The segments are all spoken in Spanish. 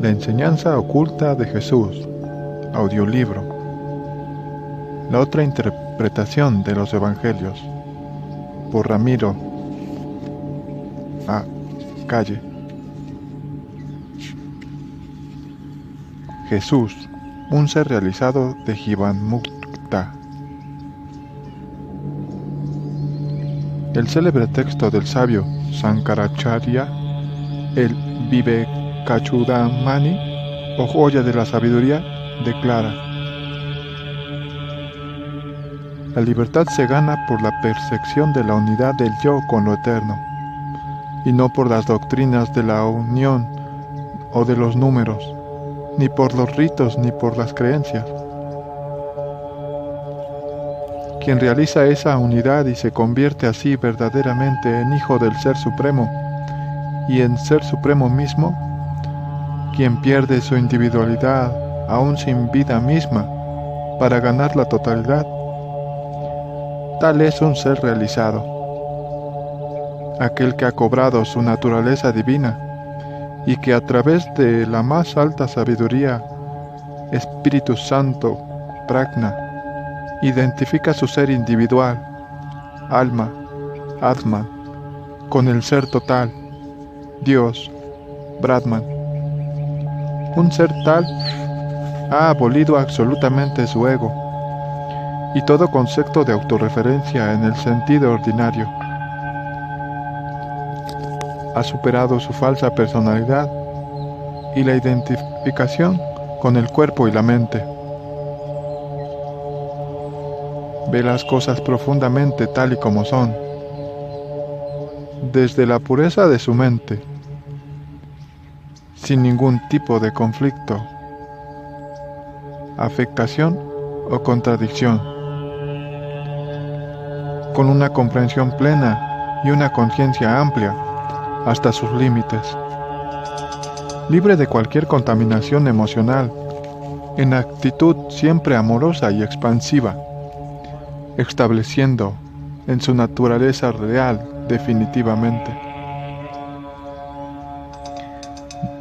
La enseñanza oculta de Jesús, audiolibro. La otra interpretación de los Evangelios, por Ramiro A. Calle. Jesús, un ser realizado de Jivamukta. El célebre texto del sabio Sankaracharya, el Vivekachudamani, o joya de la sabiduría, declara: la libertad se gana por la percepción de la unidad del yo con lo eterno, y no por las doctrinas de la unión o de los números, ni por los ritos ni por las creencias. Quien realiza esa unidad y se convierte así verdaderamente en hijo del Ser Supremo y en Ser Supremo mismo, quien pierde su individualidad aún sin vida misma para ganar la totalidad, tal es un ser realizado, aquel que ha cobrado su naturaleza divina y que a través de la más alta sabiduría, Espíritu Santo, Prajna, identifica su ser individual, alma, Atman, con el ser total, Dios, Brahman. Un ser tal ha abolido absolutamente su ego y todo concepto de autorreferencia en el sentido ordinario. Ha superado su falsa personalidad y la identificación con el cuerpo y la mente. Ve las cosas profundamente tal y como son, desde la pureza de su mente, sin ningún tipo de conflicto, afectación o contradicción, con una comprensión plena y una conciencia amplia hasta sus límites, libre de cualquier contaminación emocional, en actitud siempre amorosa y expansiva, estableciendo en su naturaleza real definitivamente.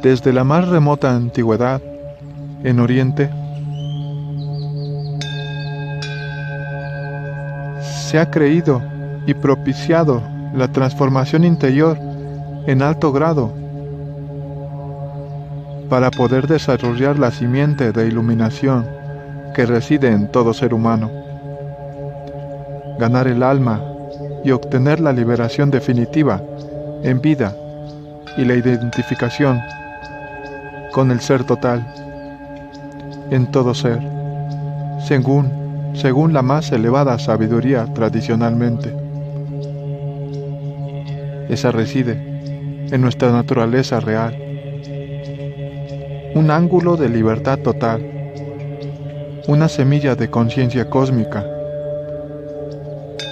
Desde la más remota antigüedad, en Oriente, se ha creído y propiciado la transformación interior en alto grado para poder desarrollar la simiente de iluminación que reside en todo ser humano, ganar el alma y obtener la liberación definitiva en vida y la identificación con el ser total en todo ser, según la más elevada sabiduría tradicionalmente. Esa reside en nuestra naturaleza real, un ángulo de libertad total, una semilla de conciencia cósmica,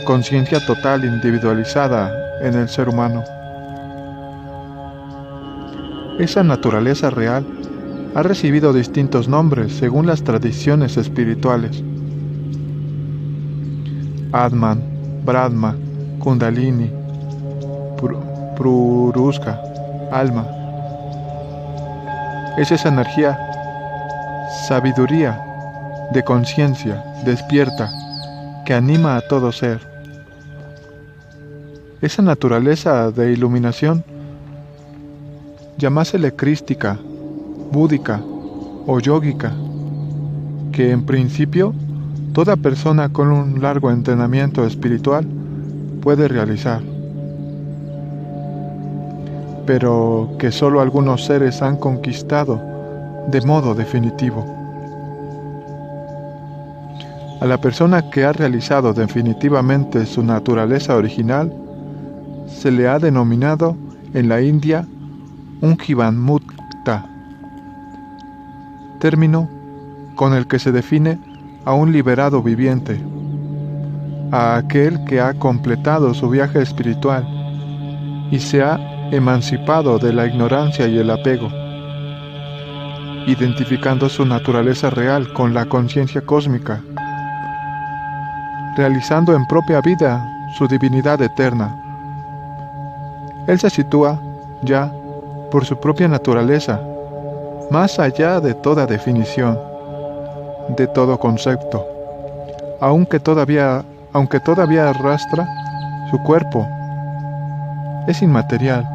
conciencia total individualizada en el ser humano. Esa naturaleza real ha recibido distintos nombres según las tradiciones espirituales: Atman, Brahma, Kundalini, Puruska, alma. Es esa energía, sabiduría, de conciencia despierta que anima a todo ser. Esa naturaleza de iluminación, llamásele crística, búdica o yógica, que en principio toda persona con un largo entrenamiento espiritual puede realizar, pero que solo algunos seres han conquistado de modo definitivo. A la persona que ha realizado definitivamente su naturaleza original se le ha denominado en la India un Jivamukta, término con el que se define a un liberado viviente, a aquel que ha completado su viaje espiritual y se ha emancipado de la ignorancia y el apego, identificando su naturaleza real con la conciencia cósmica, realizando en propia vida su divinidad eterna. Él se sitúa ya por su propia naturaleza más allá de toda definición, de todo concepto, aunque todavía arrastra su cuerpo. Es inmaterial,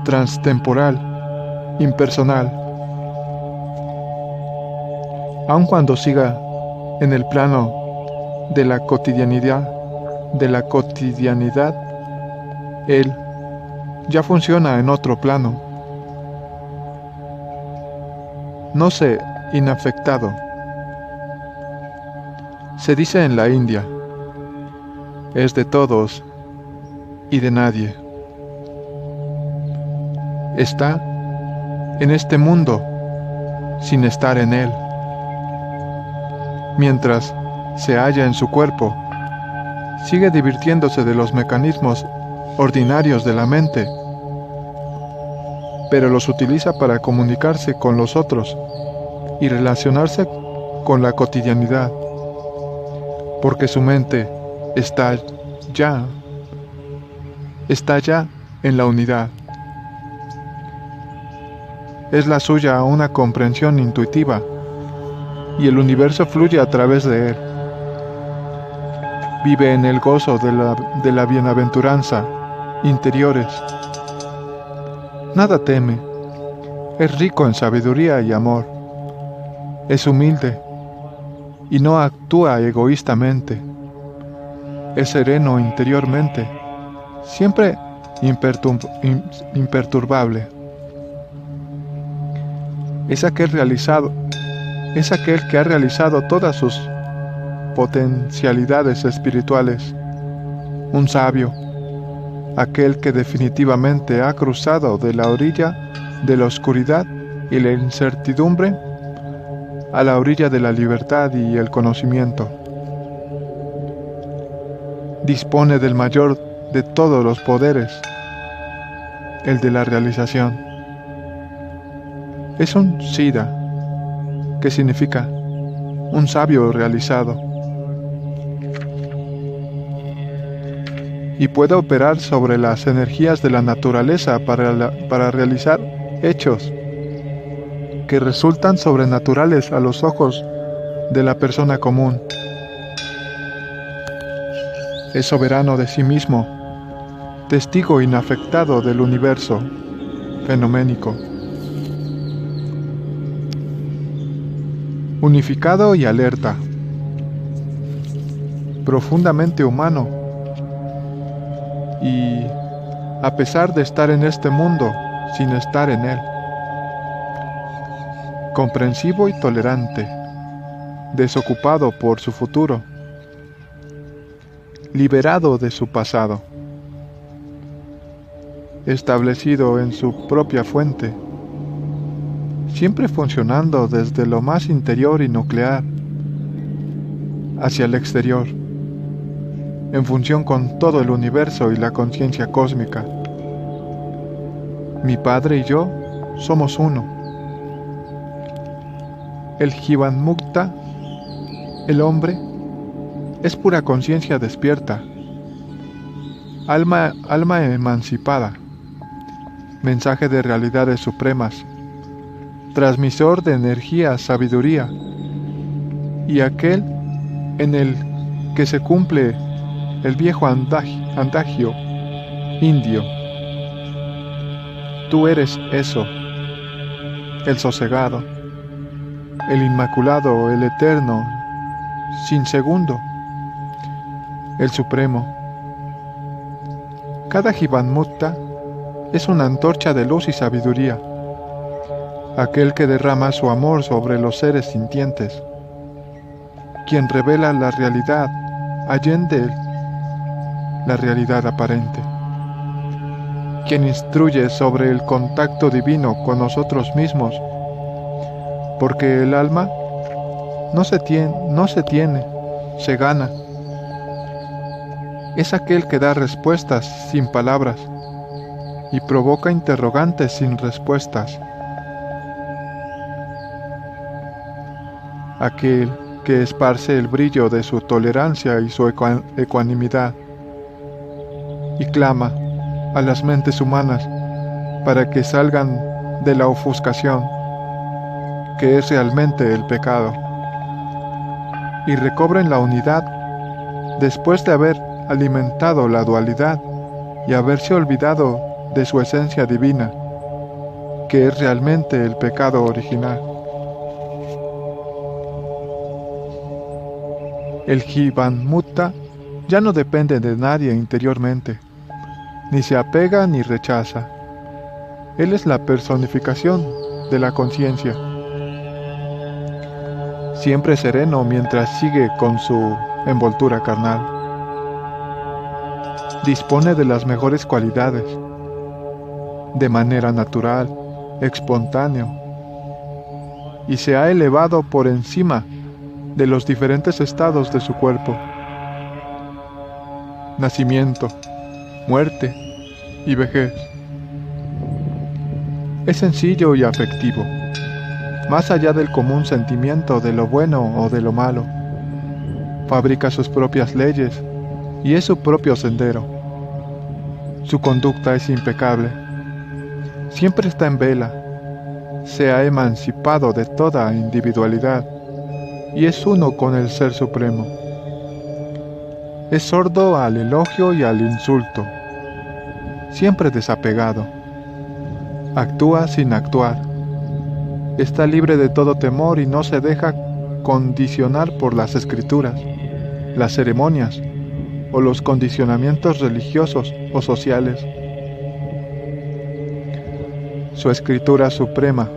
transtemporal, impersonal. Aun cuando siga en el plano de la cotidianidad, él ya funciona en otro plano. No sé, inafectado. Se dice en la India, es de todos y de nadie. Está en este mundo sin estar en él. Mientras se halla en su cuerpo, sigue divirtiéndose de los mecanismos ordinarios de la mente, pero los utiliza para comunicarse con los otros y relacionarse con la cotidianidad, porque su mente está ya en la unidad. Es la suya una comprensión intuitiva, y el universo fluye a través de él. Vive en el gozo de la bienaventuranza interiores. Nada teme. Es rico en sabiduría y amor. Es humilde y no actúa egoístamente. Es sereno interiormente, siempre imperturbable. Es aquel que ha realizado todas sus potencialidades espirituales. Un sabio, aquel que definitivamente ha cruzado de la orilla de la oscuridad y la incertidumbre a la orilla de la libertad y el conocimiento. Dispone del mayor de todos los poderes, el de la realización. Es un Siddha, que significa un sabio realizado, y puede operar sobre las energías de la naturaleza para realizar hechos que resultan sobrenaturales a los ojos de la persona común. Es soberano de sí mismo, testigo inafectado del universo fenoménico, unificado y alerta, profundamente humano, y a pesar de estar en este mundo sin estar en él, comprensivo y tolerante, desocupado por su futuro, liberado de su pasado, establecido en su propia fuente, siempre funcionando desde lo más interior y nuclear hacia el exterior, en función con todo el universo y la conciencia cósmica. Mi Padre y yo somos uno. El Jivanmukta, el hombre, es pura conciencia despierta, alma emancipada, mensaje de realidades supremas, transmisor de energía, sabiduría, y aquel en el que se cumple el viejo andagio indio. Tú eres eso, el sosegado, el inmaculado, el eterno, sin segundo, el supremo. Cada Jivanmukta es una antorcha de luz y sabiduría, aquel que derrama su amor sobre los seres sintientes, quien revela la realidad allende la realidad aparente, quien instruye sobre el contacto divino con nosotros mismos, porque el alma no se tiene, se gana. Es aquel que da respuestas sin palabras y provoca interrogantes sin respuestas. Aquel que esparce el brillo de su tolerancia y su ecuanimidad y clama a las mentes humanas para que salgan de la ofuscación que es realmente el pecado, y recobren la unidad después de haber alimentado la dualidad y haberse olvidado de su esencia divina, que es realmente el pecado original. El Jivan-Mutta ya no depende de nadie interiormente, ni se apega ni rechaza. Él es la personificación de la conciencia, siempre sereno mientras sigue con su envoltura carnal. Dispone de las mejores cualidades, de manera natural, espontáneo, y se ha elevado por encima de los diferentes estados de su cuerpo: nacimiento, muerte y vejez. Es sencillo y afectivo, más allá del común sentimiento de lo bueno o de lo malo. Fabrica sus propias leyes y es su propio sendero. Su conducta es impecable. Siempre está en vela. Se ha emancipado de toda individualidad y es uno con el Ser Supremo. Es sordo al elogio y al insulto. Siempre desapegado. Actúa sin actuar. Está libre de todo temor y no se deja condicionar por las escrituras, las ceremonias o los condicionamientos religiosos o sociales. Su escritura suprema,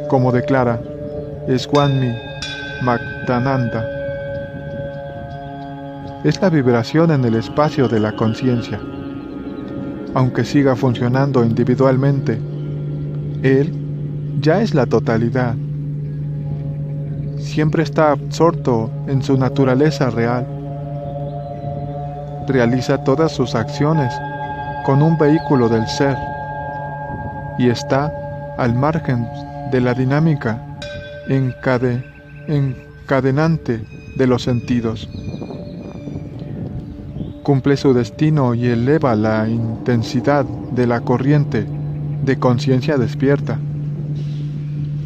como declara Swami Bhaktananda, es la vibración en el espacio de la conciencia. Aunque siga funcionando individualmente, él ya es la totalidad. Siempre está absorto en su naturaleza real. Realiza todas sus acciones con un vehículo del ser y está al margen de la dinámica encadenante de los sentidos. Cumple su destino y eleva la intensidad de la corriente de conciencia despierta.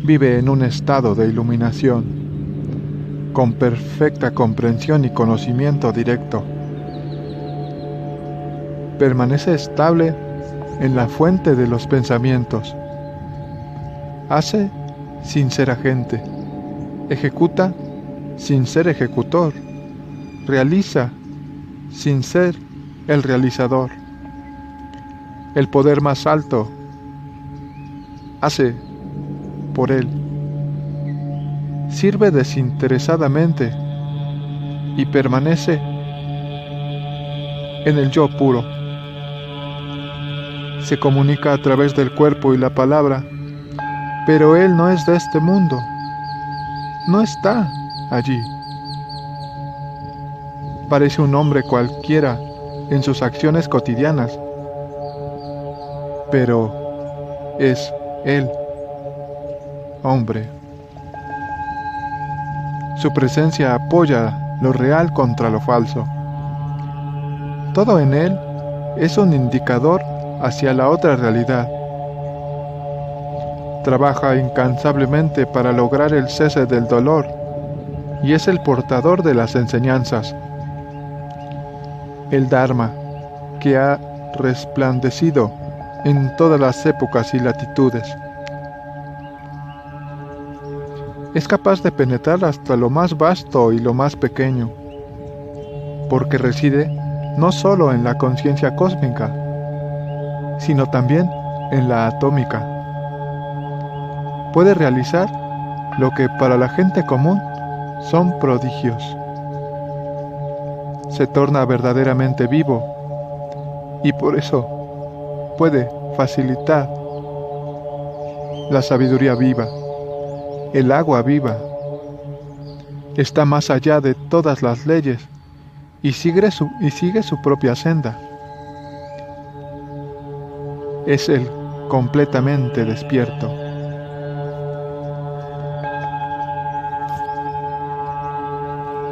Vive en un estado de iluminación, con perfecta comprensión y conocimiento directo. Permanece estable en la fuente de los pensamientos. Hace sin ser agente. Ejecuta sin ser ejecutor. Realiza sin ser el realizador. El poder más alto hace por él. Sirve desinteresadamente y permanece en el yo puro. Se comunica a través del cuerpo y la palabra, pero él no es de este mundo. No está allí. Parece un hombre cualquiera en sus acciones cotidianas, pero es él, hombre. Su presencia apoya lo real contra lo falso. Todo en él es un indicador hacia la otra realidad. Trabaja incansablemente para lograr el cese del dolor y es el portador de las enseñanzas. El Dharma, que ha resplandecido en todas las épocas y latitudes. Es capaz de penetrar hasta lo más vasto y lo más pequeño, porque reside no solo en la conciencia cósmica, sino también en la atómica. Puede realizar lo que para la gente común son prodigios. Se torna verdaderamente vivo y por eso puede facilitar la sabiduría viva, el agua viva. Está más allá de todas las leyes y sigue su propia senda. Es él completamente despierto.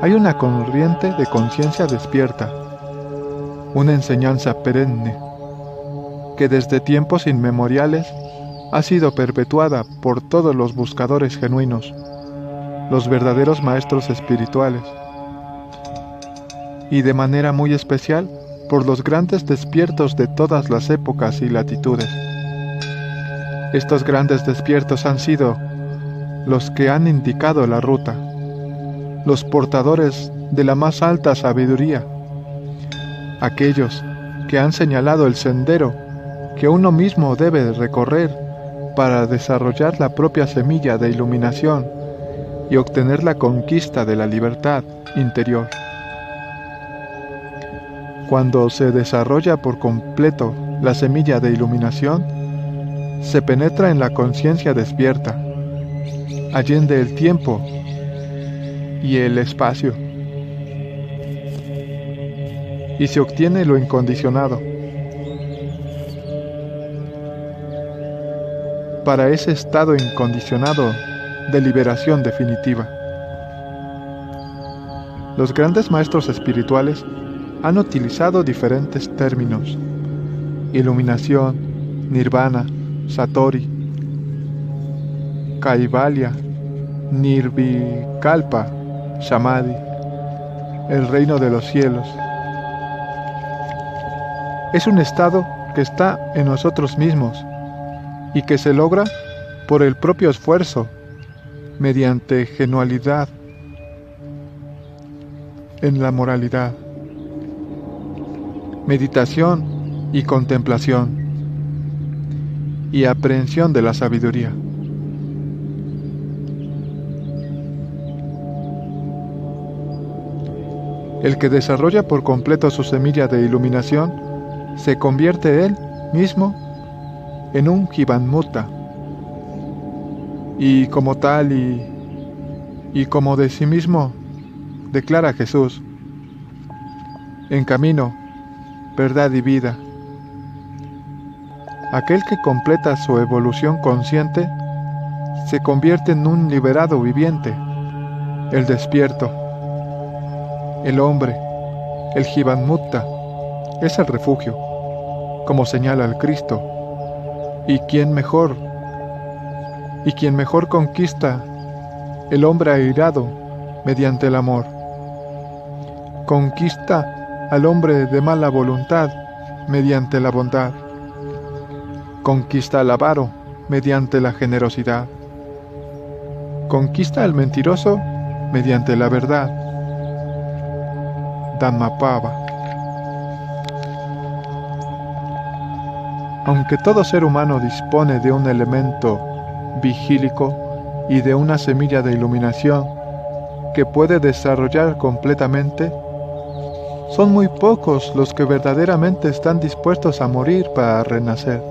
Hay una corriente de conciencia despierta, una enseñanza perenne, que desde tiempos inmemoriales ha sido perpetuada por todos los buscadores genuinos, los verdaderos maestros espirituales, y de manera muy especial por los grandes despiertos de todas las épocas y latitudes. Estos grandes despiertos han sido los que han indicado la ruta, los portadores de la más alta sabiduría, aquellos que han señalado el sendero que uno mismo debe recorrer para desarrollar la propia semilla de iluminación y obtener la conquista de la libertad interior. Cuando se desarrolla por completo la semilla de iluminación, se penetra en la conciencia despierta, allende el tiempo y el espacio, y se obtiene lo incondicionado. Para ese estado incondicionado de liberación definitiva, los grandes maestros espirituales han utilizado diferentes términos: iluminación, nirvana, satori, kaivalya, nirvikalpa, samadhi, el reino de los cielos. Es un estado que está en nosotros mismos y que se logra por el propio esfuerzo, mediante genualidad en la moralidad, meditación y contemplación, y aprehensión de la sabiduría. El que desarrolla por completo su semilla de iluminación se convierte él mismo en un Jivanmukta, y como tal y como de sí mismo declara Jesús: en camino, verdad y vida. Aquel que completa su evolución consciente se convierte en un liberado viviente, el despierto. El hombre, el Jivanmukta, es el refugio, como señala el Cristo, y quien mejor conquista el hombre airado mediante el amor. Conquista al hombre de mala voluntad mediante la bondad. Conquista al avaro mediante la generosidad. Conquista al mentiroso mediante la verdad. Dhammapava. Aunque todo ser humano dispone de un elemento vigílico y de una semilla de iluminación que puede desarrollar completamente, son muy pocos los que verdaderamente están dispuestos a morir para renacer,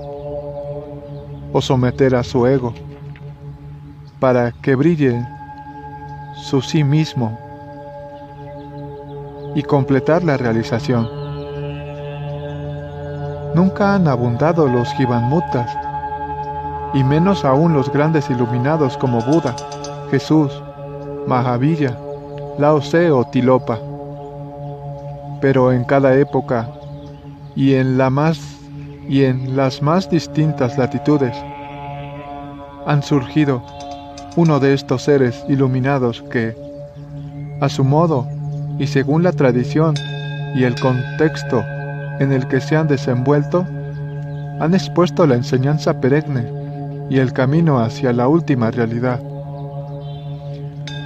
o someter a su ego, para que brille su sí mismo y completar la realización. Nunca han abundado los Jivanmuktas, y menos aún los grandes iluminados como Buda, Jesús, Mahavira, Lao Tse o Tilopa. Pero en cada época y en las más distintas latitudes han surgido uno de estos seres iluminados que, a su modo y según la tradición y el contexto en el que se han desenvuelto, han expuesto la enseñanza perenne y el camino hacia la última realidad.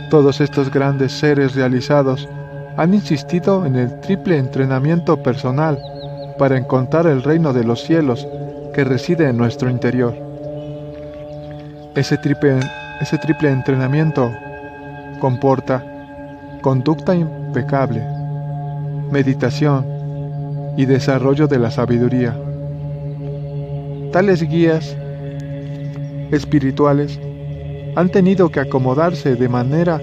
Todos estos grandes seres realizados han insistido en el triple entrenamiento personal para encontrar el reino de los cielos que reside en nuestro interior. Ese triple entrenamiento comporta conducta impecable, meditación y desarrollo de la sabiduría. Tales guías espirituales han tenido que acomodarse de manera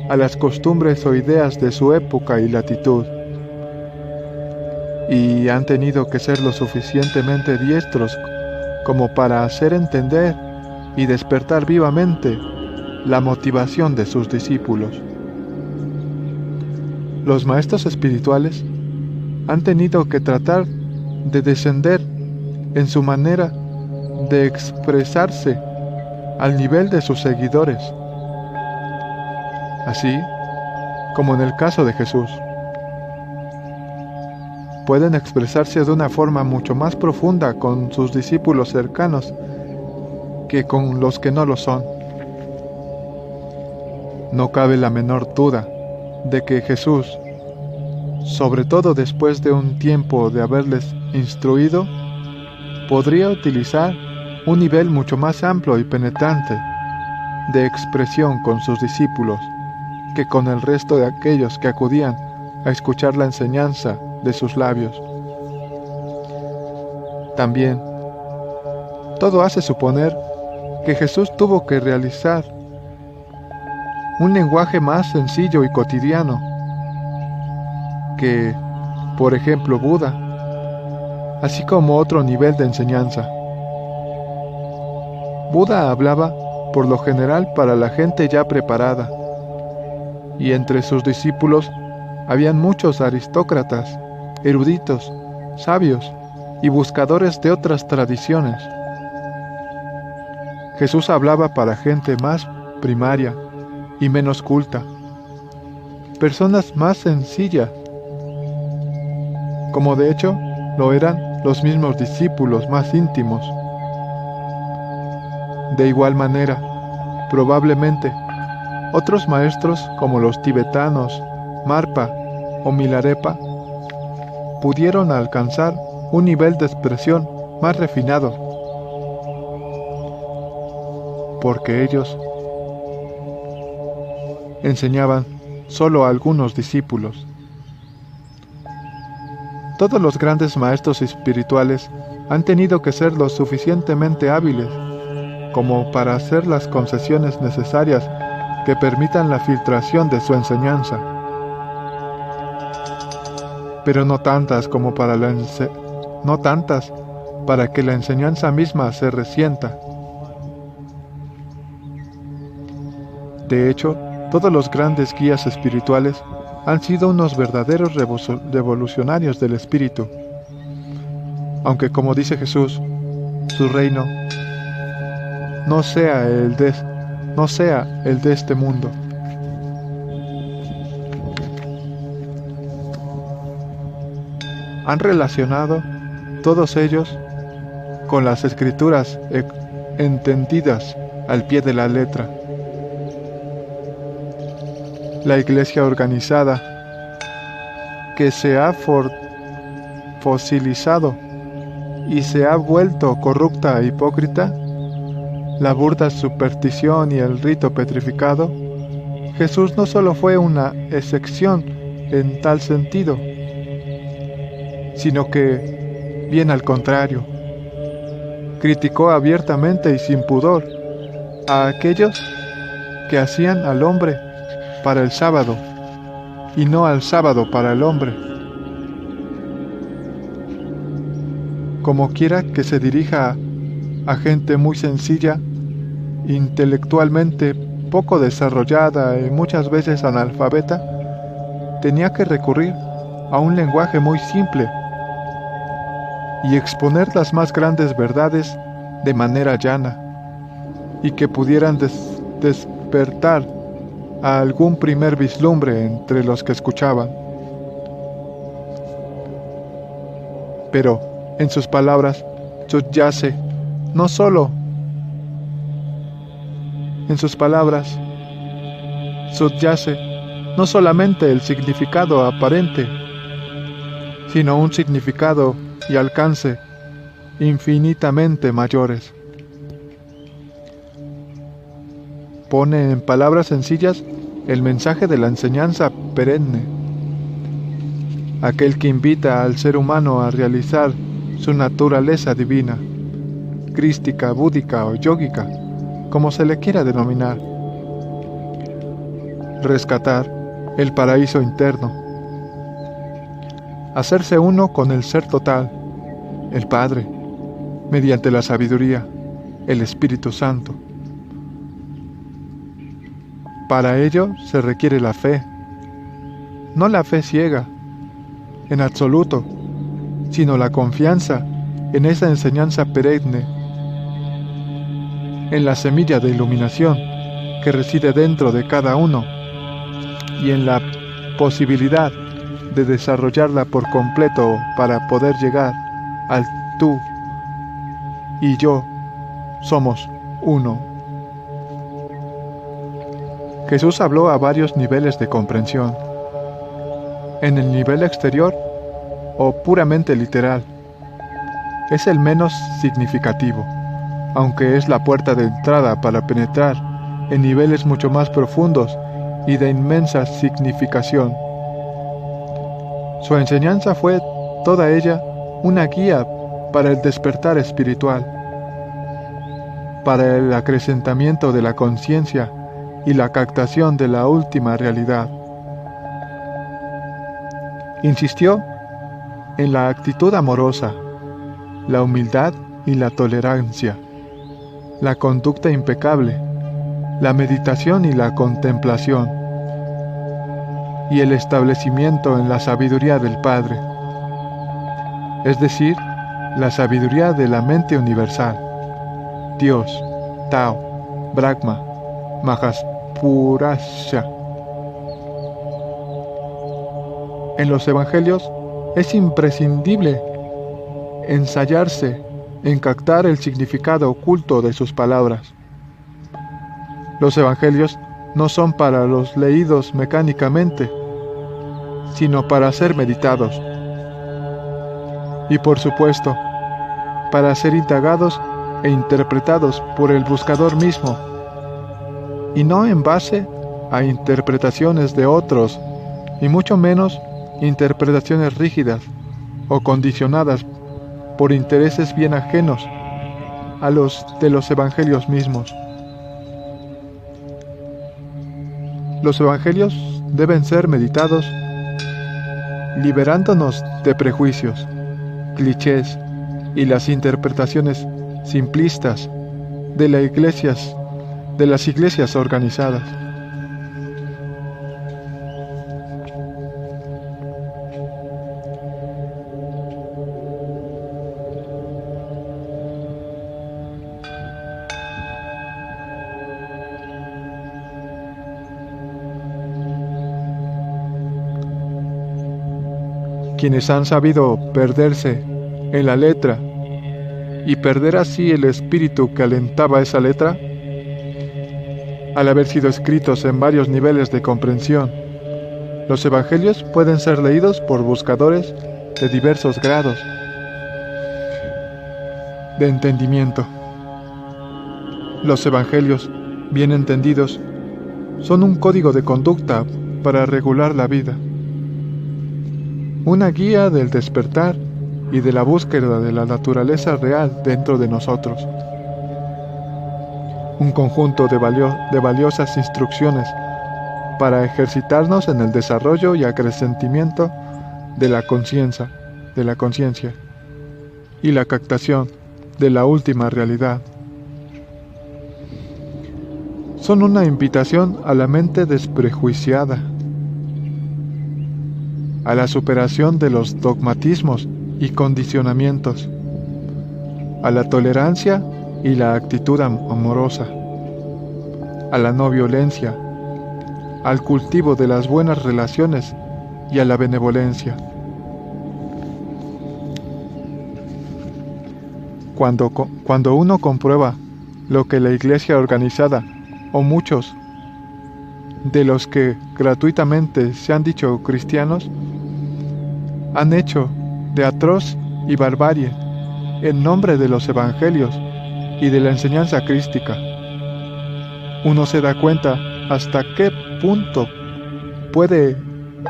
a las costumbres o ideas de su época y latitud, y han tenido que ser lo suficientemente diestros como para hacer entender y despertar vivamente la motivación de sus discípulos. Los maestros espirituales han tenido que tratar de descender en su manera de expresarse al nivel de sus seguidores, así como en el caso de Jesús. Pueden expresarse de una forma mucho más profunda con sus discípulos cercanos que con los que no lo son. No cabe la menor duda de que Jesús, sobre todo después de un tiempo de haberles instruido, podría utilizar un nivel mucho más amplio y penetrante de expresión con sus discípulos que con el resto de aquellos que acudían a escuchar la enseñanza de sus labios. También, todo hace suponer que Jesús tuvo que realizar un lenguaje más sencillo y cotidiano que, por ejemplo, Buda, así como otro nivel de enseñanza. Buda hablaba por lo general para la gente ya preparada, y entre sus discípulos habían muchos aristócratas, eruditos, sabios y buscadores de otras tradiciones. Jesús hablaba para gente más primaria y menos culta, personas más sencillas, como de hecho lo eran los mismos discípulos más íntimos. De igual manera, probablemente, otros maestros como los tibetanos, Marpa o Milarepa, pudieron alcanzar un nivel de expresión más refinado, porque ellos enseñaban solo a algunos discípulos. Todos los grandes maestros espirituales han tenido que ser lo suficientemente hábiles como para hacer las concesiones necesarias que permitan la filtración de su enseñanza, pero no tantas para que la enseñanza misma se resienta. De hecho, todos los grandes guías espirituales han sido unos verdaderos revolucionarios del espíritu, aunque, como dice Jesús, su reino no sea el de este mundo. Han relacionado todos ellos con las escrituras entendidas al pie de la letra. La iglesia organizada, que se ha fosilizado y se ha vuelto corrupta e hipócrita, la burda superstición y el rito petrificado, Jesús no solo fue una excepción en tal sentido, sino que, bien al contrario, criticó abiertamente y sin pudor a aquellos que hacían al hombre para el sábado y no al sábado para el hombre. Como quiera que se dirija a gente muy sencilla, intelectualmente poco desarrollada y muchas veces analfabeta, tenía que recurrir a un lenguaje muy simple y exponer las más grandes verdades de manera llana y que pudieran despertar a algún primer vislumbre entre los que escuchaban. Pero en sus palabras subyace no solamente el significado aparente, sino un significado y alcance infinitamente mayores. Pone en palabras sencillas el mensaje de la enseñanza perenne, aquel que invita al ser humano a realizar su naturaleza divina, crística, búdica o yógica, como se le quiera denominar. Rescatar el paraíso interno, hacerse uno con el Ser Total, el Padre, mediante la sabiduría, el Espíritu Santo. Para ello se requiere la fe, no la fe ciega, en absoluto, sino la confianza en esa enseñanza perenne en la semilla de iluminación que reside dentro de cada uno y en la posibilidad de desarrollarla por completo para poder llegar al tú y yo somos uno. Jesús habló a varios niveles de comprensión. En el nivel exterior o puramente literal, es el menos significativo, aunque es la puerta de entrada para penetrar en niveles mucho más profundos y de inmensa significación. Su enseñanza fue, toda ella, una guía para el despertar espiritual, para el acrecentamiento de la conciencia y la captación de la última realidad. Insistió en la actitud amorosa, la humildad y la tolerancia, la conducta impecable, la meditación y la contemplación, y el establecimiento en la sabiduría del Padre, es decir, la sabiduría de la mente universal, Dios, Tao, Brahma, Mahaspurasha. En los Evangelios es imprescindible ensayarse en captar el significado oculto de sus palabras. Los Evangelios no son para los leídos mecánicamente, sino para ser meditados. Y por supuesto, para ser indagados e interpretados por el buscador mismo, y no en base a interpretaciones de otros, y mucho menos interpretaciones rígidas o condicionadas por intereses bien ajenos a los de los evangelios mismos. Los evangelios deben ser meditados liberándonos de prejuicios, clichés y las interpretaciones simplistas de las iglesias organizadas. Quienes han sabido perderse en la letra y perder así el espíritu que alentaba esa letra, al haber sido escritos en varios niveles de comprensión, los evangelios pueden ser leídos por buscadores de diversos grados de entendimiento. Los evangelios, bien entendidos, son un código de conducta para regular la vida, una guía del despertar y de la búsqueda de la naturaleza real dentro de nosotros. Un conjunto de valiosas instrucciones para ejercitarnos en el desarrollo y acrecentamiento de la conciencia y la captación de la última realidad. Son una invitación a la mente desprejuiciada, a la superación de los dogmatismos y condicionamientos, a la tolerancia y la actitud amorosa, a la no violencia, al cultivo de las buenas relaciones y a la benevolencia. Cuando uno comprueba lo que la iglesia organizada, o muchos de los que gratuitamente se han dicho cristianos, han hecho de atroz y barbarie en nombre de los evangelios y de la enseñanza crística, uno se da cuenta hasta qué punto puede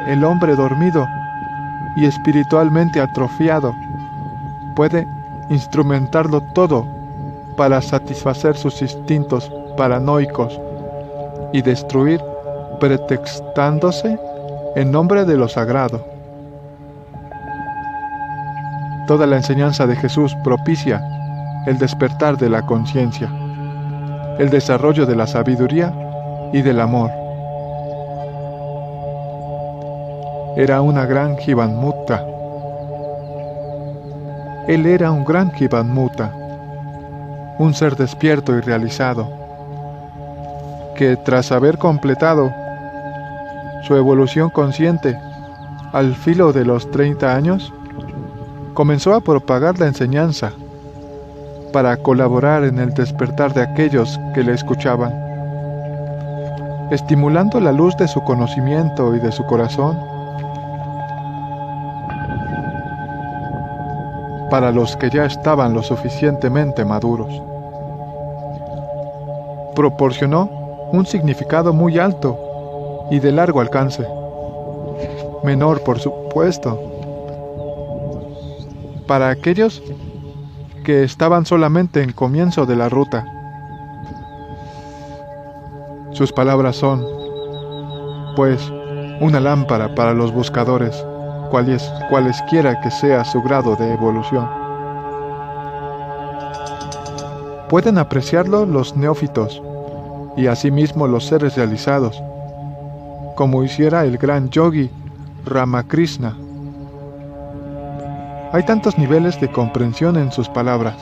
el hombre dormido y espiritualmente atrofiado puede instrumentarlo todo para satisfacer sus instintos paranoicos y destruir pretextándose en nombre de lo sagrado. Toda la enseñanza de Jesús propicia el despertar de la conciencia, el desarrollo de la sabiduría y del amor. Era una gran Jivanmukta. Él era un gran Jivanmukta. un ser despierto y realizado, que tras haber completado su evolución consciente al filo de los 30 años, comenzó a propagar la enseñanza para colaborar en el despertar de aquellos que le escuchaban, estimulando la luz de su conocimiento y de su corazón para los que ya estaban lo suficientemente maduros. Proporcionó un significado muy alto y de largo alcance, menor por supuesto, para aquellos que estaban solamente en comienzo de la ruta. Sus palabras son, pues, una lámpara para los buscadores, cualesquiera que sea su grado de evolución. Pueden apreciarlo los neófitos y asimismo los seres realizados, como hiciera el gran yogi Ramakrishna. Hay tantos niveles de comprensión en sus palabras,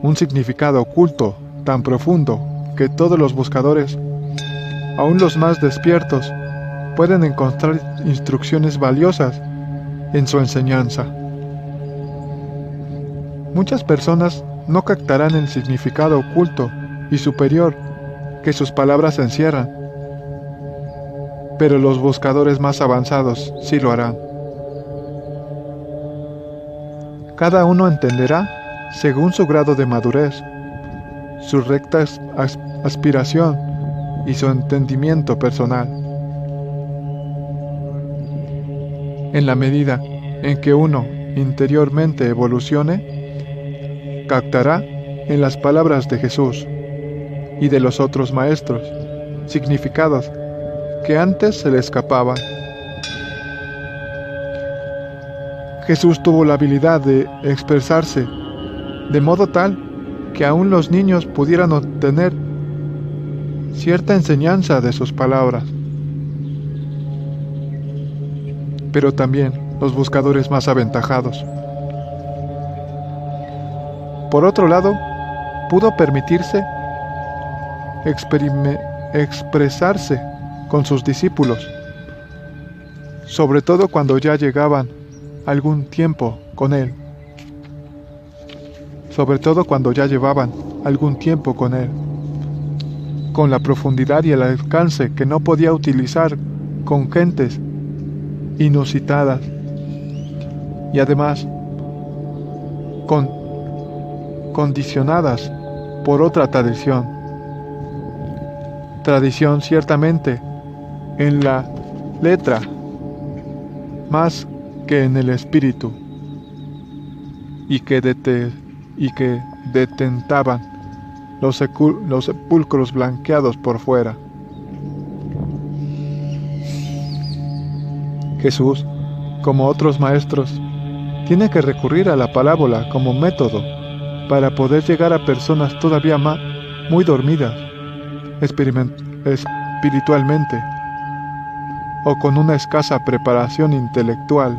un significado oculto tan profundo que todos los buscadores, aun los más despiertos, pueden encontrar instrucciones valiosas en su enseñanza. Muchas personas no captarán el significado oculto y superior que sus palabras encierran, pero los buscadores más avanzados sí lo harán. Cada uno entenderá, según su grado de madurez, su recta aspiración y su entendimiento personal. En la medida en que uno interiormente evolucione, captará en las palabras de Jesús y de los otros maestros significados que antes se le escapaban. Jesús tuvo la habilidad de expresarse de modo tal que aún los niños pudieran obtener cierta enseñanza de sus palabras. Pero también los buscadores más aventajados. Por otro lado, pudo permitirse expresarse con sus discípulos, sobre todo cuando ya llegaban algún tiempo con él. Con la profundidad y el alcance que no podía utilizar con gentes inusitadas, y además condicionadas por otra tradición ciertamente en la letra más que en el espíritu, y que detentaban los sepulcros blanqueados por fuera. Jesús, como otros maestros, tiene que recurrir a la parábola como método para poder llegar a personas todavía muy dormidas espiritualmente o con una escasa preparación intelectual.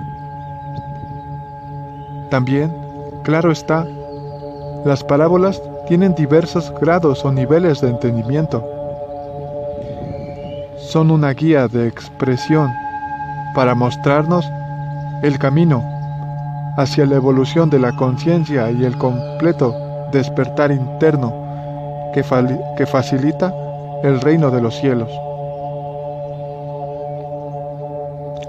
También, claro está, las parábolas tienen diversos grados o niveles de entendimiento. Son una guía de expresión para mostrarnos el camino hacia la evolución de la conciencia y el completo despertar interno que facilita el reino de los cielos.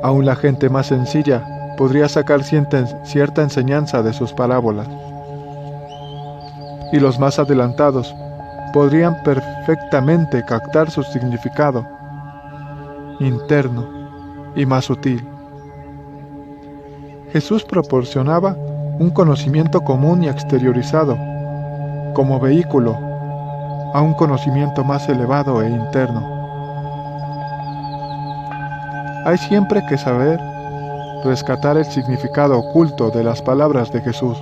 Aún la gente más sencilla podría sacar cierta enseñanza de sus parábolas, y los más adelantados podrían perfectamente captar su significado interno y más sutil. Jesús proporcionaba un conocimiento común y exteriorizado como vehículo a un conocimiento más elevado e interno. Hay siempre que saber rescatar el significado oculto de las palabras de Jesús,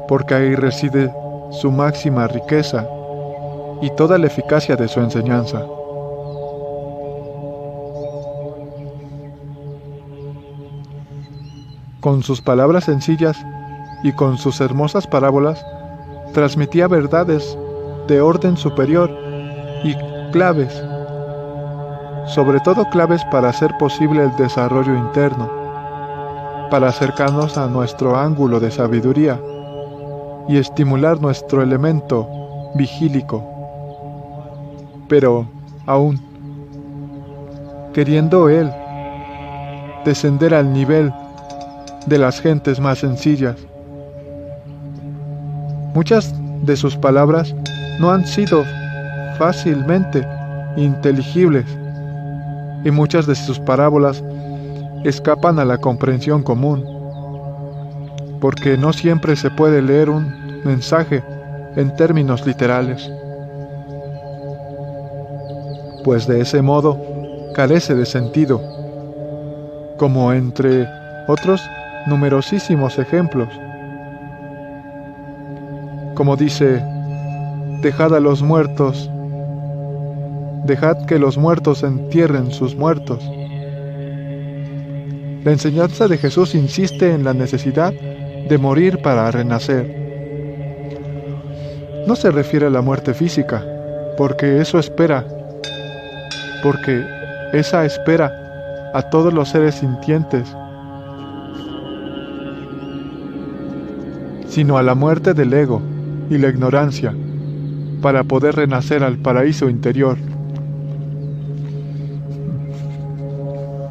porque ahí reside su máxima riqueza y toda la eficacia de su enseñanza. Con sus palabras sencillas, y con sus hermosas parábolas transmitía verdades de orden superior y claves, sobre todo claves para hacer posible el desarrollo interno, para acercarnos a nuestro ángulo de sabiduría y estimular nuestro elemento vigílico. Pero aún, queriendo él descender al nivel de las gentes más sencillas, muchas de sus palabras no han sido fácilmente inteligibles y muchas de sus parábolas escapan a la comprensión común, porque no siempre se puede leer un mensaje en términos literales, pues de ese modo carece de sentido, como entre otros numerosísimos ejemplos. Como dice, dejad a los muertos, dejad que los muertos entierren sus muertos. La enseñanza de Jesús insiste en la necesidad de morir para renacer. No se refiere a la muerte física, porque esa espera a todos los seres sintientes, sino a la muerte del ego y la ignorancia, para poder renacer al paraíso interior.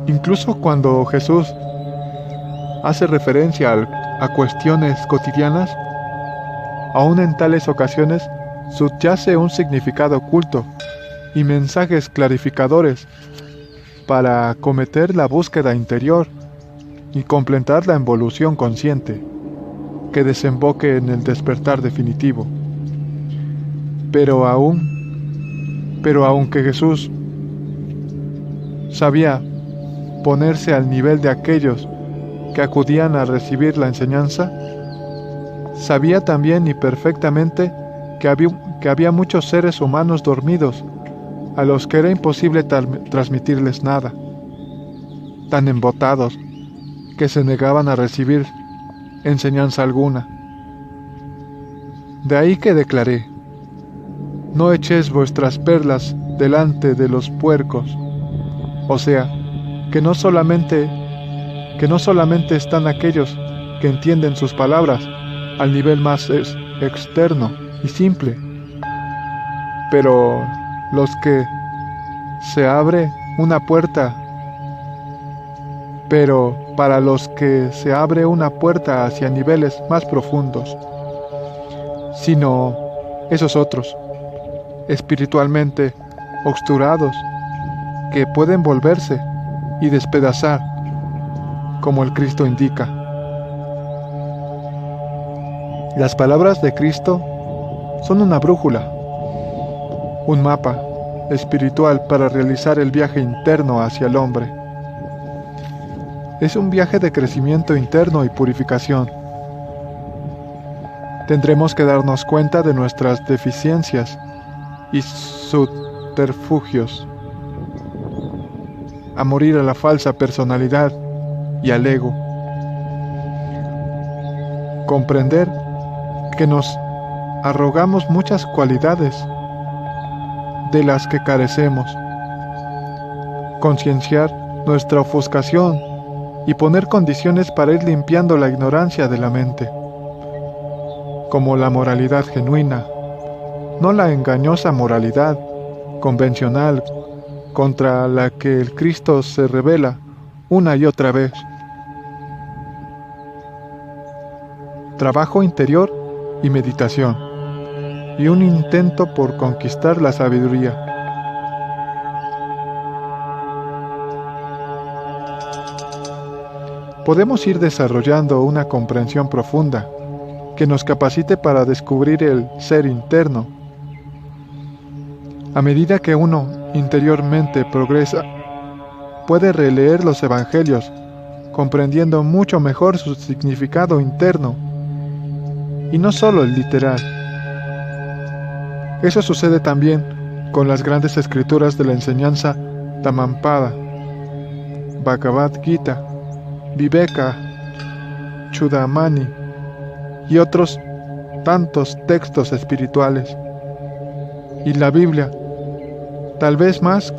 Incluso cuando Jesús hace referencia a cuestiones cotidianas, aún en tales ocasiones subyace un significado oculto y mensajes clarificadores para acometer la búsqueda interior y completar la evolución consciente que desemboque en el despertar definitivo. Pero aunque Jesús sabía ponerse al nivel de aquellos que acudían a recibir la enseñanza, sabía también y perfectamente que había muchos seres humanos dormidos a los que era imposible transmitirles nada, tan embotados que se negaban a recibir enseñanza alguna. De ahí que declaré: no echéis vuestras perlas delante de los puercos. O sea, que no solamente están aquellos que entienden sus palabras al nivel más externo y simple, pero los que se abre una puerta, pero para los que se abre una puerta hacia niveles más profundos, sino esos otros, espiritualmente obsturados, que pueden volverse y despedazar, como el Cristo indica. Las palabras de Cristo son una brújula, un mapa espiritual para realizar el viaje interno hacia el hombre. Es un viaje de crecimiento interno y purificación. Tendremos que darnos cuenta de nuestras deficiencias y subterfugios, a morir a la falsa personalidad y al ego. Comprender que nos arrogamos muchas cualidades de las que carecemos. Concienciar nuestra ofuscación y poner condiciones para ir limpiando la ignorancia de la mente, como la moralidad genuina, no la engañosa moralidad convencional contra la que el Cristo se revela una y otra vez. Trabajo interior y meditación, y un intento por conquistar la sabiduría. Podemos ir desarrollando una comprensión profunda que nos capacite para descubrir el ser interno. A medida que uno interiormente progresa, puede releer los evangelios, comprendiendo mucho mejor su significado interno, y no solo el literal. Eso sucede también con las grandes escrituras de la enseñanza Dhammapada, Bhagavad Gita, Viveka Chudamani, y otros tantos textos espirituales. Y la Biblia, tal vez más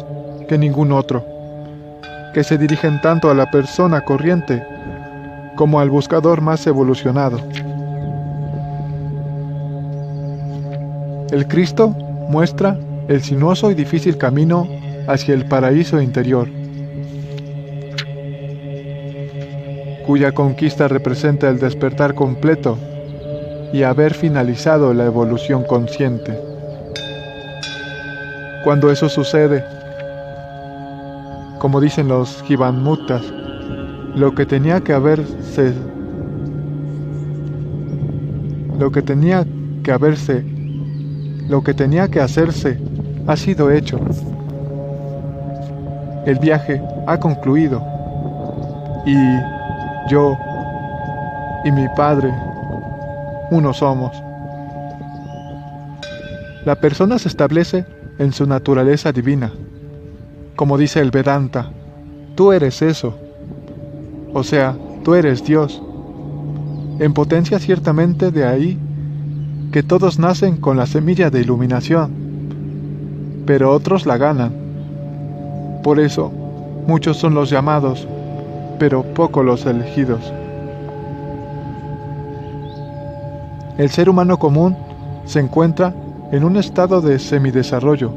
que ningún otro, que se dirigen tanto a la persona corriente como al buscador más evolucionado. El Cristo muestra el sinuoso y difícil camino hacia el paraíso interior, cuya conquista representa el despertar completo y haber finalizado la evolución consciente. Cuando eso sucede, como dicen los Jivanmutas, lo que tenía que hacerse ha sido hecho. El viaje ha concluido y yo y mi Padre uno somos. La persona se establece en su naturaleza divina. Como dice el Vedanta, tú eres eso. O sea, tú eres Dios. En potencia ciertamente, de ahí que todos nacen con la semilla de iluminación, pero otros la ganan. Por eso, muchos son los llamados, pero pocos los elegidos. El ser humano común se encuentra en un estado de semidesarrollo.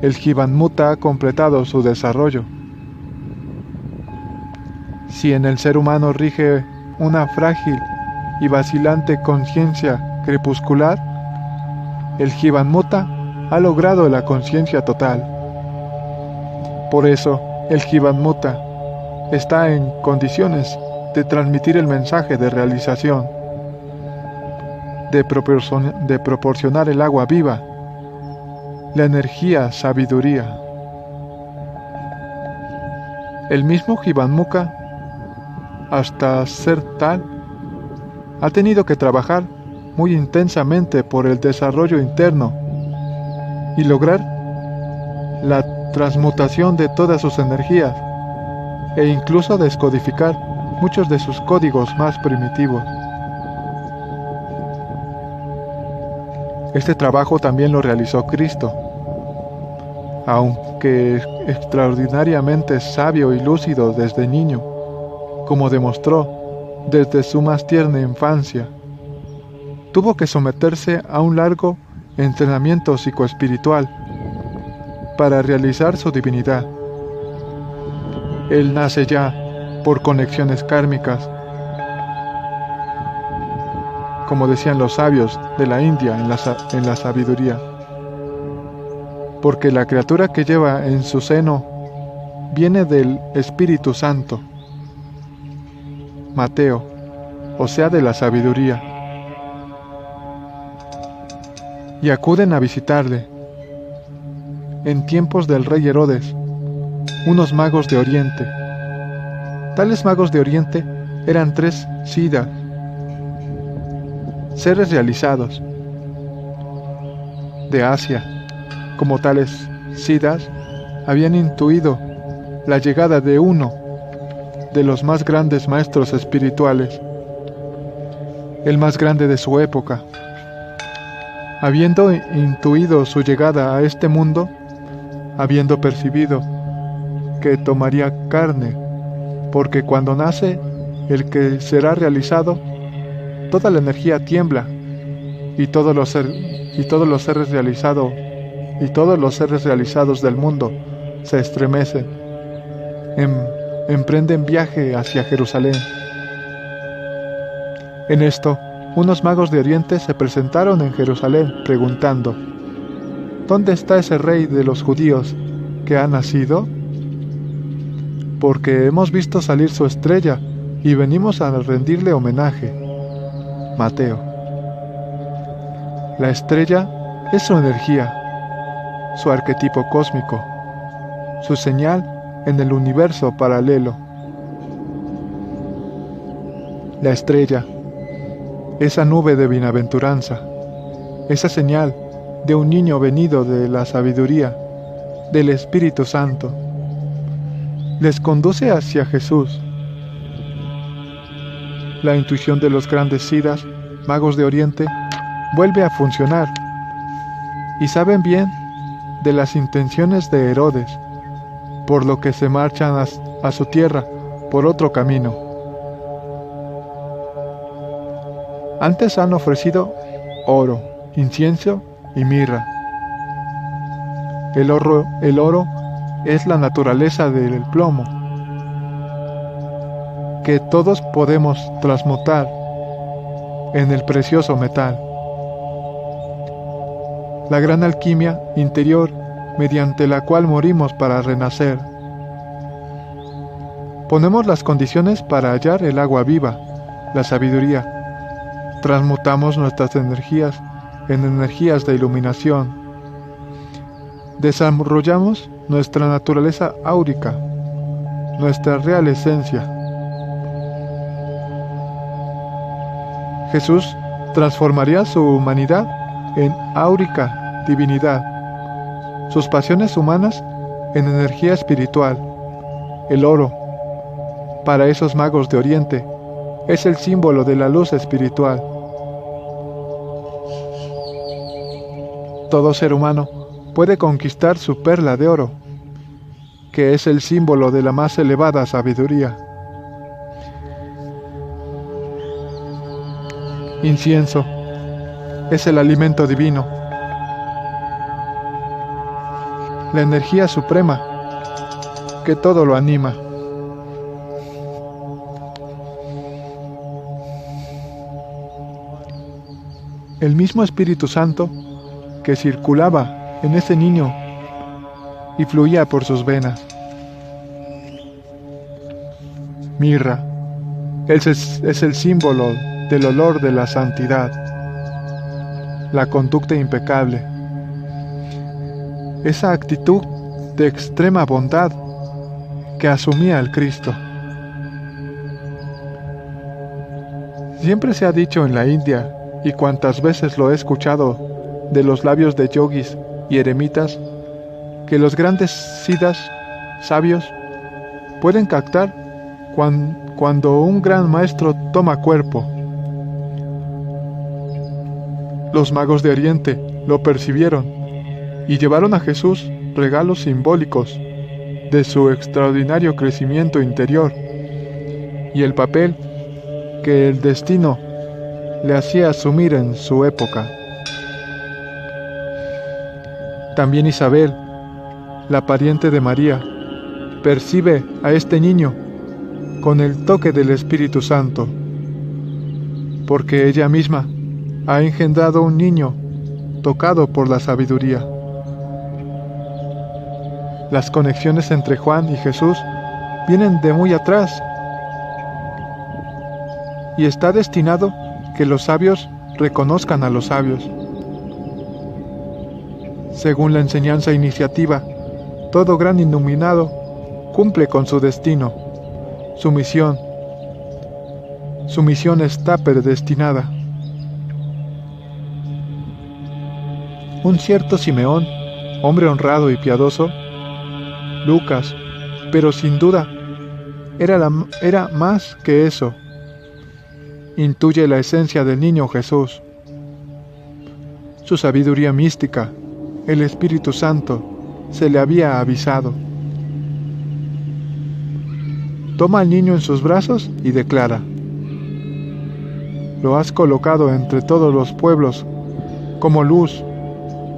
El Jivanmuta ha completado su desarrollo. Si en el ser humano rige una frágil y vacilante conciencia crepuscular, el Jivanmuta ha logrado la conciencia total. Por eso, el Jivanmuta está en condiciones de transmitir el mensaje de realización, de proporcionar el agua viva, la energía sabiduría. El mismo Jivanmuta, hasta ser tal, ha tenido que trabajar muy intensamente por el desarrollo interno y lograr la transmutación de todas sus energías e incluso descodificar muchos de sus códigos más primitivos. Este trabajo también lo realizó Cristo. Aunque extraordinariamente sabio y lúcido desde niño, como demostró desde su más tierna infancia, tuvo que someterse a un largo entrenamiento psicoespiritual para realizar su divinidad. Él nace ya por conexiones kármicas, como decían los sabios de la India en la sabiduría, porque la criatura que lleva en su seno viene del Espíritu Santo, Mateo, o sea, de la sabiduría, y acuden a visitarle. En tiempos del rey Herodes, unos magos de Oriente. Tales magos de Oriente eran 3 siddhas, seres realizados. De Asia, como tales siddhas, habían intuido la llegada de uno de los más grandes maestros espirituales, el más grande de su época. Habiendo intuido su llegada a este mundo, habiendo percibido que tomaría carne, porque cuando nace el que será realizado, toda la energía tiembla y todos los seres realizados del mundo se estremecen, emprenden viaje hacia Jerusalén. En esto, unos magos de Oriente se presentaron en Jerusalén preguntando: ¿dónde está ese rey de los judíos que ha nacido? Porque hemos visto salir su estrella y venimos a rendirle homenaje. Mateo. La estrella es su energía, su arquetipo cósmico, su señal en el universo paralelo. La estrella, esa nube de bienaventuranza, esa señal de un niño venido de la sabiduría, del Espíritu Santo, les conduce hacia Jesús. la intuición de los grandes siddhas, magos de Oriente, vuelve a funcionar y saben bien de las intenciones de Herodes, por lo que se marchan a su tierra por otro camino. Antes han ofrecido oro, incienso y mirra. El oro es la naturaleza del plomo, que todos podemos transmutar en el precioso metal. La gran alquimia interior mediante la cual morimos para renacer. Ponemos las condiciones para hallar el agua viva, la sabiduría. Transmutamos nuestras energías en energías de iluminación. Desarrollamos nuestra naturaleza áurica, nuestra real esencia. Jesús transformaría su humanidad en áurica divinidad, sus pasiones humanas en energía espiritual. El oro, para esos magos de Oriente, es el símbolo de la luz espiritual. Todo ser humano puede conquistar su perla de oro, que es el símbolo de la más elevada sabiduría. Incienso es el alimento divino, la energía suprema que todo lo anima. El mismo Espíritu Santo que circulaba en ese niño y fluía por sus venas. Mirra es el símbolo del olor de la santidad, la conducta impecable, esa actitud de extrema bondad que asumía el Cristo. Siempre se ha dicho en la India, y cuantas veces lo he escuchado de los labios de yogis y eremitas, que los grandes siddhas sabios pueden captar cuando un gran maestro toma cuerpo. Los magos de Oriente lo percibieron y llevaron a Jesús regalos simbólicos de su extraordinario crecimiento interior y el papel que el destino le hacía asumir en su época. También Isabel, la pariente de María, percibe a este niño con el toque del Espíritu Santo, porque ella misma ha engendrado un niño tocado por la sabiduría. Las conexiones entre Juan y Jesús vienen de muy atrás, y está destinado que los sabios reconozcan a los sabios. Según la enseñanza iniciativa, todo gran iluminado cumple con su destino, su misión. Su misión está predestinada. Un cierto Simeón, hombre honrado y piadoso, Lucas, pero sin duda era más que eso. Intuye la esencia del niño Jesús. Su sabiduría mística, el Espíritu Santo, se le había avisado. Toma al niño en sus brazos y declara: lo has colocado entre todos los pueblos como luz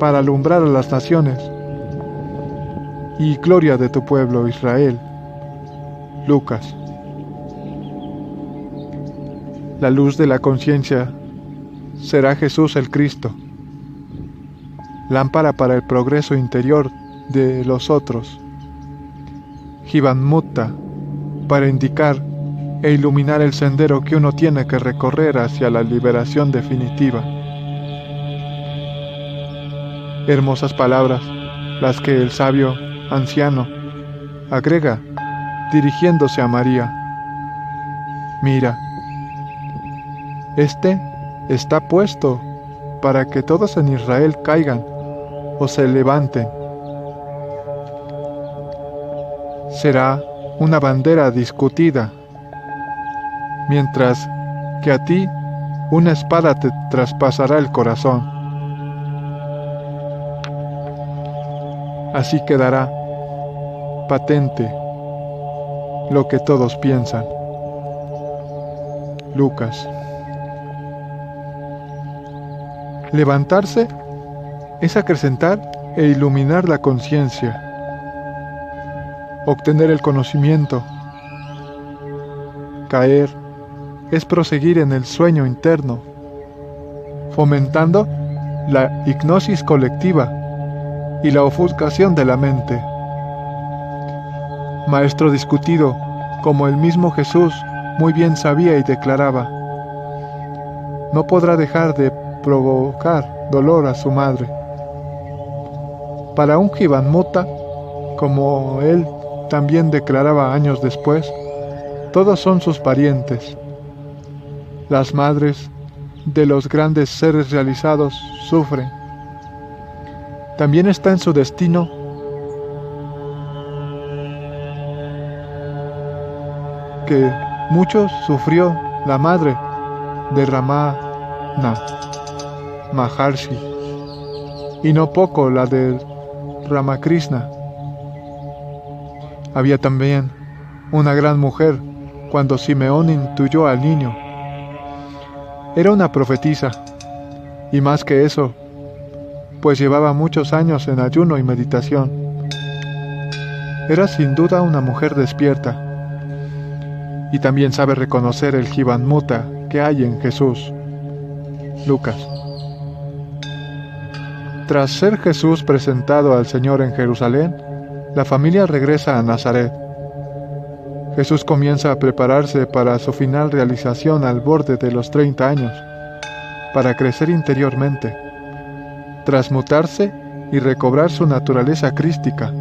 para alumbrar a las naciones, y gloria de tu pueblo Israel. Lucas. La luz de la conciencia será Jesús el Cristo, lámpara para el progreso interior de los otros, Jivanmukta, para indicar e iluminar el sendero que uno tiene que recorrer hacia la liberación definitiva. Hermosas palabras, las que el sabio anciano agrega, dirigiéndose a María. Mira, este está puesto para que todos en Israel caigan o se levanten. Será una bandera discutida, mientras que a ti una espada te traspasará el corazón. Así quedará patente lo que todos piensan. Lucas. Levantarse es acrecentar e iluminar la conciencia. Obtener el conocimiento. Caer es proseguir en el sueño interno, fomentando la hipnosis colectiva y la ofuscación de la mente. Maestro discutido, como el mismo Jesús muy bien sabía y declaraba, no podrá dejar de provocar dolor a su madre. Para un Jivanmuta, como él también declaraba años después, todos son sus parientes. Las madres de los grandes seres realizados sufren. También está en su destino que mucho sufrió la madre de Ramana Maharshi, y no poco la de Ramakrishna. Había también una gran mujer cuando Simeón intuyó al niño. Era una profetisa, y más que eso, pues llevaba muchos años en ayuno y meditación. Era sin duda una mujer despierta, y también sabe reconocer el Jivanmuta que hay en Jesús. Lucas. Tras ser Jesús presentado al Señor en Jerusalén, la familia regresa a Nazaret. Jesús comienza a prepararse para su final realización al borde de los 30 años, para crecer interiormente, transmutarse y recobrar su naturaleza crística,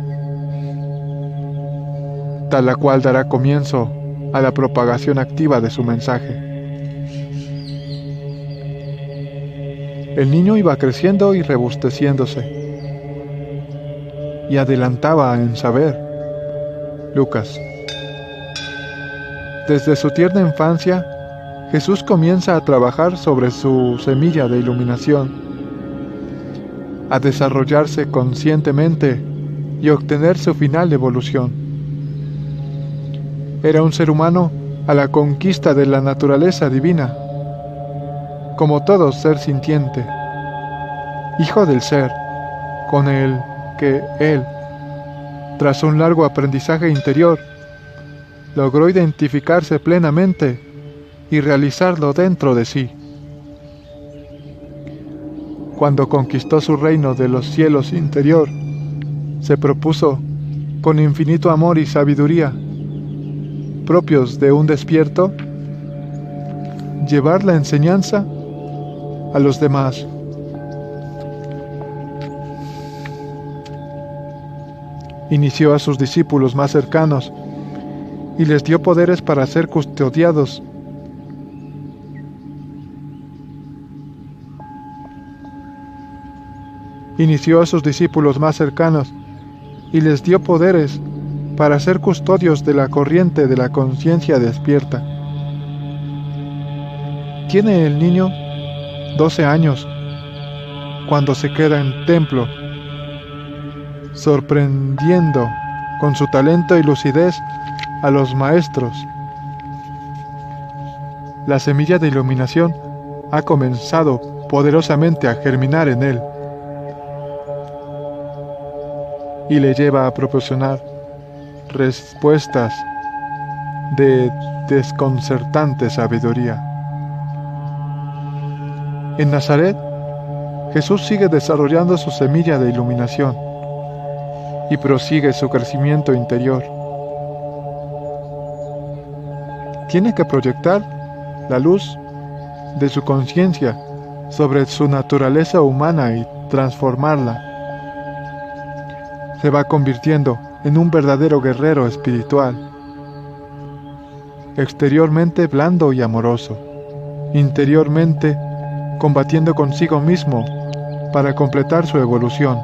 tal la cual dará comienzo a la propagación activa de su mensaje. El niño iba creciendo y robusteciéndose, y adelantaba en saber. Lucas. Desde su tierna infancia, Jesús comienza a trabajar sobre su semilla de iluminación, a desarrollarse conscientemente y obtener su final evolución. Era un ser humano a la conquista de la naturaleza divina, como todo ser sintiente, hijo del ser, con el que él, tras un largo aprendizaje interior, logró identificarse plenamente y realizarlo dentro de sí. Cuando conquistó su reino de los cielos interior, se propuso, con infinito amor y sabiduría, propios de un despierto, llevar la enseñanza a los demás. Inició a sus discípulos más cercanos y les dio poderes para ser custodiados. Inició a sus discípulos más cercanos y les dio poderes para ser custodios de la corriente de la conciencia despierta. Tiene el niño 12 años cuando se queda en templo, sorprendiendo con su talento y lucidez a los maestros. La semilla de iluminación ha comenzado poderosamente a germinar en él y le lleva a proporcionar respuestas de desconcertante sabiduría. En Nazaret, Jesús sigue desarrollando su semilla de iluminación y prosigue su crecimiento interior. Tiene que proyectar la luz de su conciencia sobre su naturaleza humana y transformarla. Se va convirtiendo en un verdadero guerrero espiritual, exteriormente blando y amoroso, interiormente combatiendo consigo mismo para completar su evolución.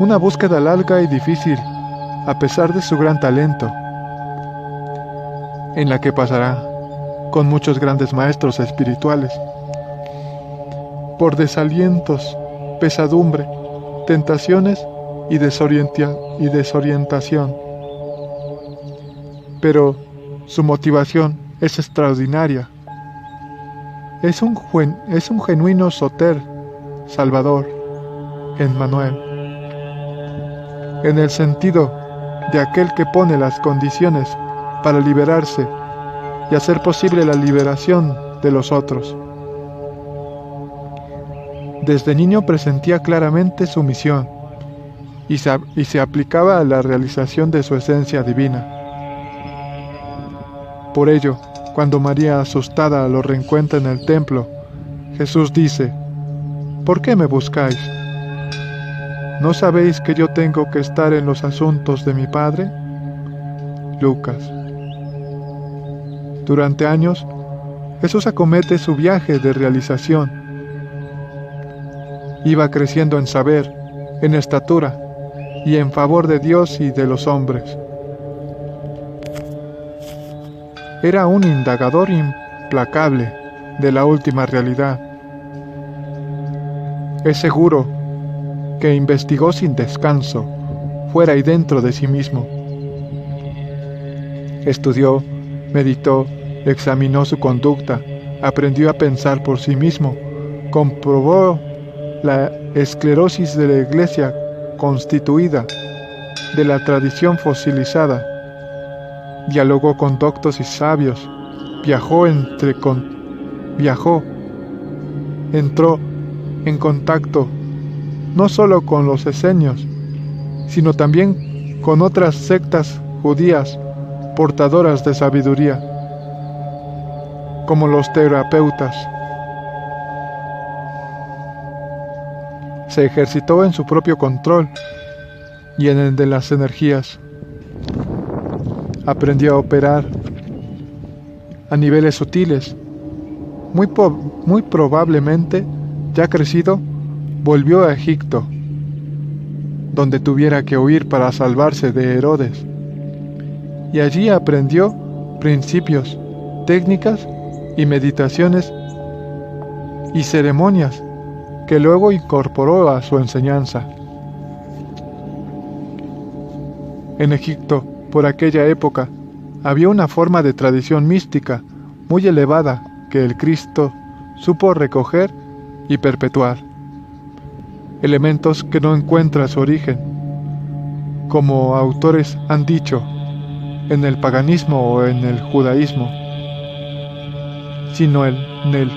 Una búsqueda larga y difícil, a pesar de su gran talento, en la que pasará con muchos grandes maestros espirituales. Por desalientos, pesadumbre, tentaciones y desorientación. Pero su motivación es extraordinaria. Es un genuino Soter, Salvador, Emmanuel, en el sentido de aquel que pone las condiciones para liberarse y hacer posible la liberación de los otros. Desde niño presentía claramente su misión y se aplicaba a la realización de su esencia divina. Por ello, cuando María asustada lo reencuentra en el templo, Jesús dice: ¿Por qué me buscáis? ¿No sabéis que yo tengo que estar en los asuntos de mi Padre? Lucas. Durante años, Jesús acomete su viaje de realización. Iba creciendo en saber, en estatura y en favor de Dios y de los hombres. Era un indagador implacable de la última realidad. Es seguro que investigó sin descanso, fuera y dentro de sí mismo. Estudió, meditó, examinó su conducta, aprendió a pensar por sí mismo, comprobó la esclerosis de la Iglesia constituida, de la tradición fosilizada, dialogó con doctos y sabios, entró en contacto no solo con los esenios, sino también con otras sectas judías portadoras de sabiduría, como los terapeutas. Se ejercitó en su propio control y en el de las energías. Aprendió a operar a niveles sutiles. Muy probablemente, ya crecido, volvió a Egipto, donde tuviera que huir para salvarse de Herodes. Y allí aprendió principios, técnicas y meditaciones y ceremonias que luego incorporó a su enseñanza. En Egipto, por aquella época, había una forma de tradición mística muy elevada que el Cristo supo recoger y perpetuar. Elementos que no encuentran su origen, como autores han dicho, en el paganismo o en el judaísmo, sino en el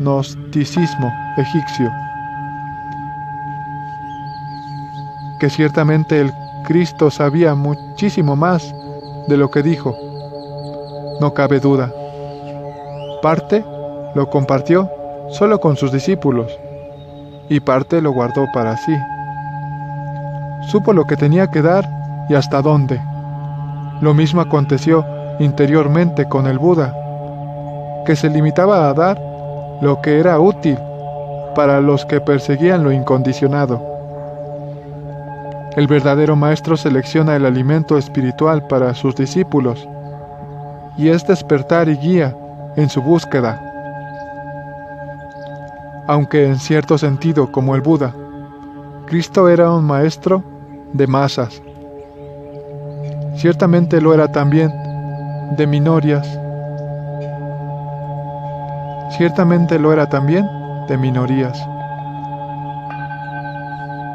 gnosticismo egipcio, que ciertamente el Cristo sabía muchísimo más de lo que dijo, no cabe duda. Parte lo compartió solo con sus discípulos, y parte lo guardó para sí. Supo lo que tenía que dar y hasta dónde. Lo mismo aconteció interiormente con el Buda, que se limitaba a dar lo que era útil para los que perseguían lo incondicionado. El verdadero maestro selecciona el alimento espiritual para sus discípulos, y es despertar y guía en su búsqueda. Aunque en cierto sentido, como el Buda, Cristo era un maestro de masas. Ciertamente lo era también de minorías.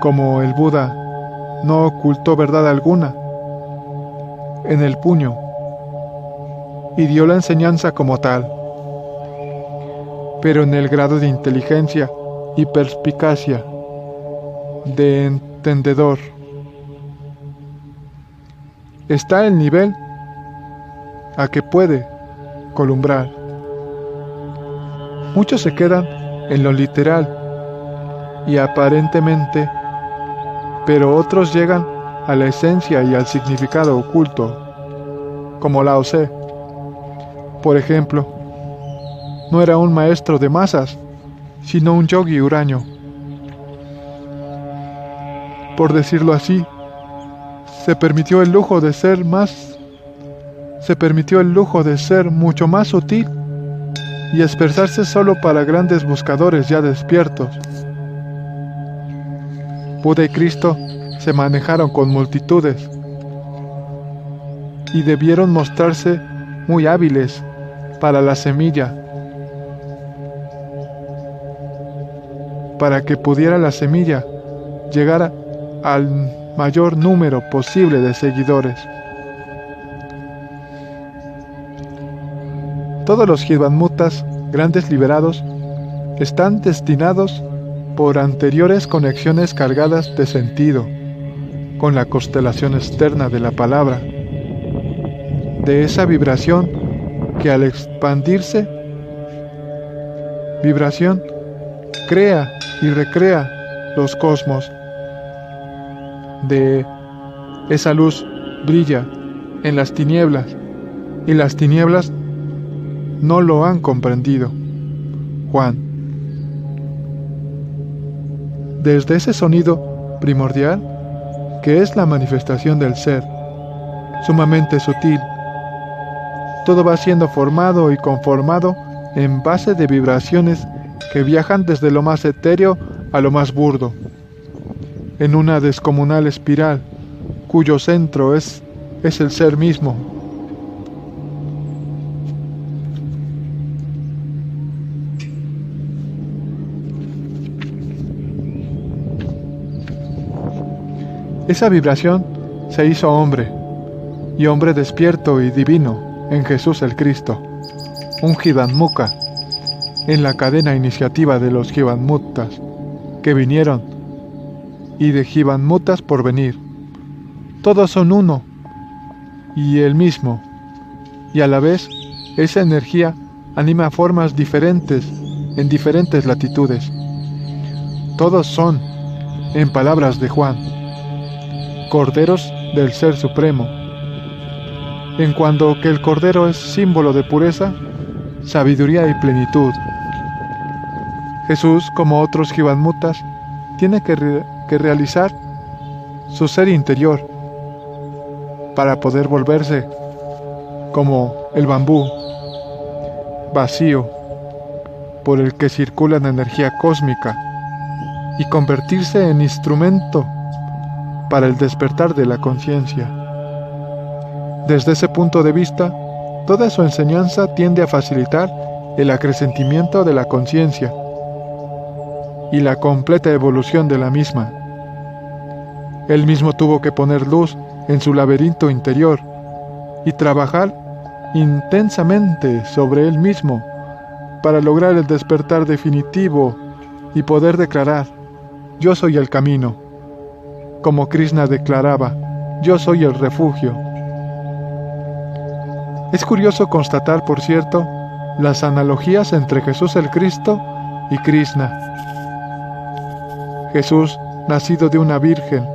Como el Buda no ocultó verdad alguna en el puño y dio la enseñanza como tal, pero en el grado de inteligencia y perspicacia de entendedor está el nivel a que puede columbrar. Muchos se quedan en lo literal y aparentemente, pero otros llegan a la esencia y al significado oculto, como Lao Tse. Por ejemplo, no era un maestro de masas, sino un yogi huraño. Por decirlo así, se permitió el lujo de ser se permitió el lujo de ser mucho más sutil y expresarse solo para grandes buscadores ya despiertos. Buda y Cristo se manejaron con multitudes y debieron mostrarse muy hábiles para la semilla, para que pudiera la semilla llegar al mayor número posible de seguidores. Todos los Jivamuttas, grandes liberados, están destinados por anteriores conexiones cargadas de sentido, con la constelación externa de la palabra, de esa vibración que al expandirse, vibración crea y recrea los cosmos. De esa luz brilla en las tinieblas y las tinieblas no lo han comprendido. Juan. Desde ese sonido primordial, que es la manifestación del ser, sumamente sutil, todo va siendo formado y conformado en base de vibraciones que viajan desde lo más etéreo a lo más burdo, en una descomunal espiral, cuyo centro es el ser mismo. Esa vibración se hizo hombre, y hombre despierto y divino en Jesús el Cristo, un Jivanmuka, en la cadena iniciativa de los Jivanmuttas, que vinieron, y de Jivanmuttas por venir. Todos son uno, y el mismo, y a la vez esa energía anima formas diferentes en diferentes latitudes. Todos son, en palabras de Juan, corderos del Ser Supremo, en cuanto que el cordero es símbolo de pureza, sabiduría y plenitud. Jesús, como otros Jivanmuttas, tiene que realizar su ser interior para poder volverse como el bambú, vacío, por el que circula la energía cósmica, y convertirse en instrumento para el despertar de la conciencia. Desde ese punto de vista, toda su enseñanza tiende a facilitar el acrecentimiento de la conciencia y la completa evolución de la misma. Él mismo tuvo que poner luz en su laberinto interior y trabajar intensamente sobre él mismo para lograr el despertar definitivo y poder declarar: yo soy el camino. Como Krishna declaraba: yo soy el refugio. Es curioso constatar, por cierto, las analogías entre Jesús el Cristo y Krishna. Jesús, nacido de una virgen,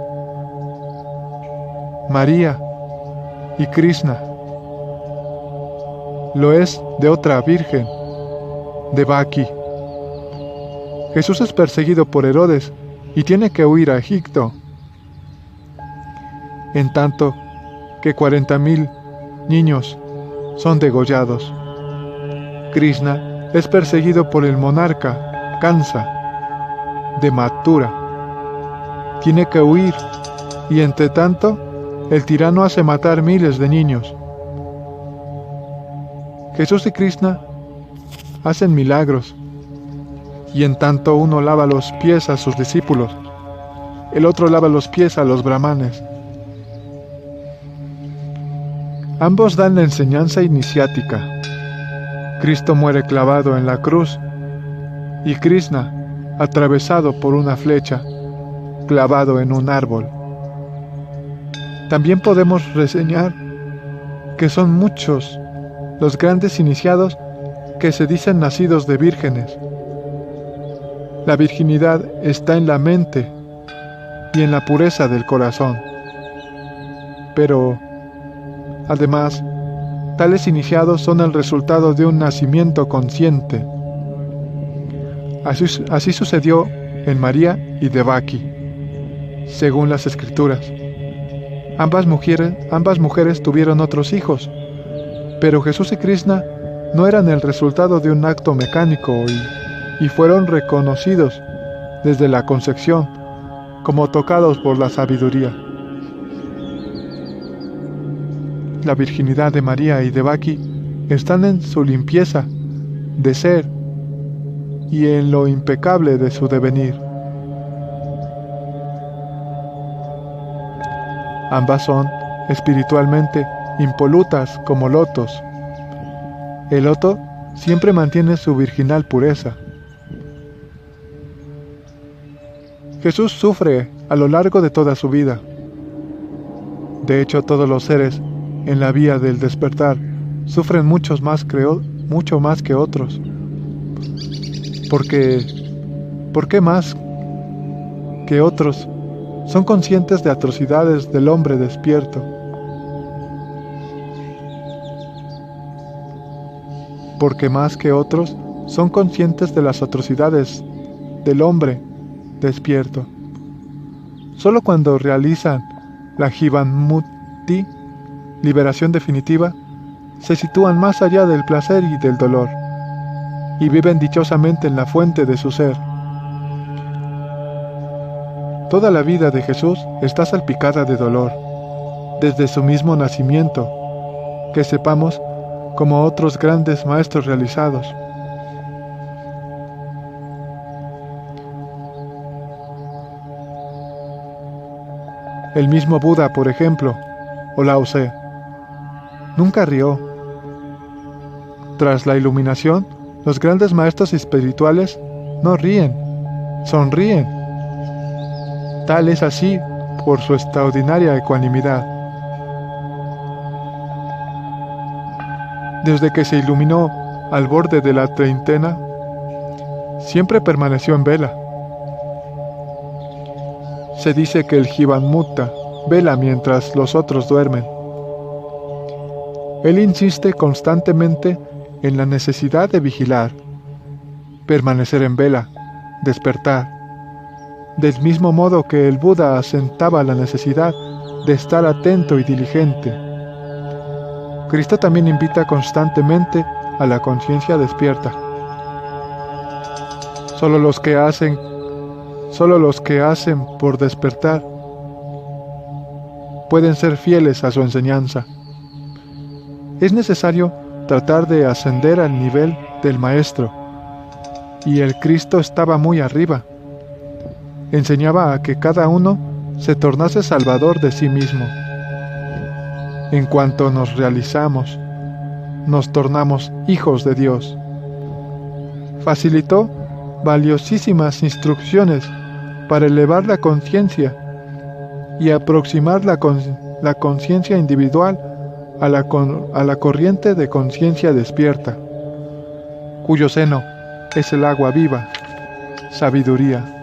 María, y Krishna lo es de otra virgen, Devaki. Jesús es perseguido por Herodes y tiene que huir a Egipto, en tanto que 40,000 niños son degollados. Krishna es perseguido por el monarca Kansa de Mathura. Tiene que huir y entre tanto el tirano hace matar miles de niños. Jesús y Krishna hacen milagros y en tanto uno lava los pies a sus discípulos, el otro lava los pies a los brahmanes. Ambos dan la enseñanza iniciática. Cristo muere clavado en la cruz y Krishna atravesado por una flecha, clavado en un árbol. También podemos reseñar que son muchos los grandes iniciados que se dicen nacidos de vírgenes. La virginidad está en la mente y en la pureza del corazón. Pero además, tales iniciados son el resultado de un nacimiento consciente. Así sucedió en María y Devaki, según las Escrituras. Ambas mujeres tuvieron otros hijos, Pero Jesús y Krishna no eran el resultado de un acto mecánico y fueron reconocidos desde la concepción como tocados por la sabiduría. La virginidad de María y de Devaki están en su limpieza de ser y en lo impecable de su devenir. Ambas son espiritualmente impolutas como lotos. El loto siempre mantiene su virginal pureza. Jesús sufre a lo largo de toda su vida. De hecho, todos los seres en la vía del despertar sufren mucho más que otros. ¿Por qué más que otros son conscientes de atrocidades del hombre despierto? Porque más que otros son conscientes de las atrocidades del hombre despierto. Solo cuando realizan la Jivanmuti, liberación definitiva, se sitúan más allá del placer y del dolor, y viven dichosamente en la fuente de su ser. Toda la vida de Jesús está salpicada de dolor, desde su mismo nacimiento, que sepamos como otros grandes maestros realizados. El mismo Buda, por ejemplo, o Lao Tse, nunca rió. Tras la iluminación, los grandes maestros espirituales no ríen, sonríen. Tal es así por su extraordinaria ecuanimidad. Desde que se iluminó al borde de la treintena, siempre permaneció en vela. Se dice que el Jivanmukta vela mientras los otros duermen. Él insiste constantemente en la necesidad de vigilar, permanecer en vela, despertar, del mismo modo que el Buda asentaba la necesidad de estar atento y diligente. Cristo también invita constantemente a la conciencia despierta. Solo los que hacen por despertar pueden ser fieles a su enseñanza. Es necesario tratar de ascender al nivel del Maestro, y el Cristo estaba muy arriba. Enseñaba a que cada uno se tornase salvador de sí mismo. En cuanto nos realizamos, nos tornamos hijos de Dios. Facilitó valiosísimas instrucciones para elevar la conciencia y aproximar la conciencia individual a la corriente de conciencia despierta, cuyo seno es el agua viva, sabiduría.